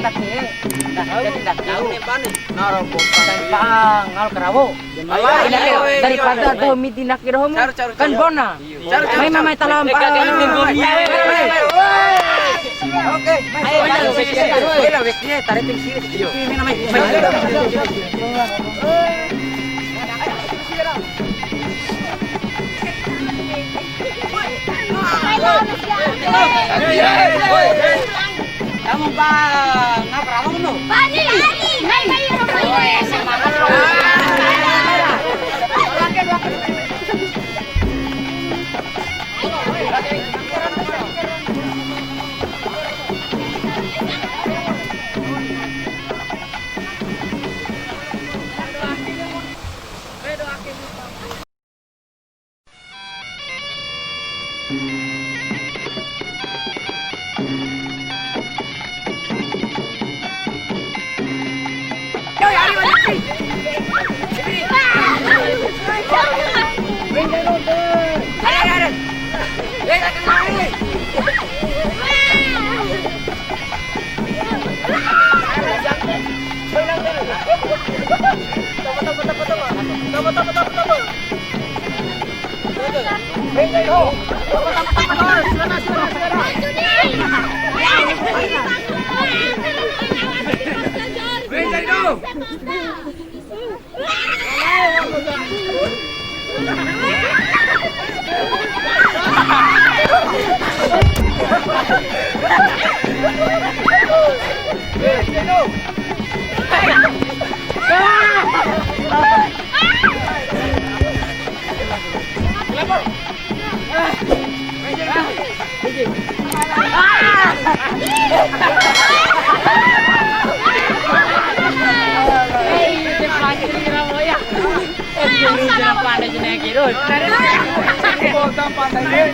dak ye. Dak jadi dak tahu. Pani. Pang ngal kerawo. Daripada tuh miti nak kira homo. Kan bona. Mai mamai talam pa. Oke. Ayo wek ye tarik ting sini. Ini namanya. Kamu bang, ngapa kamu nu? Pani. Semangat loh. Pandai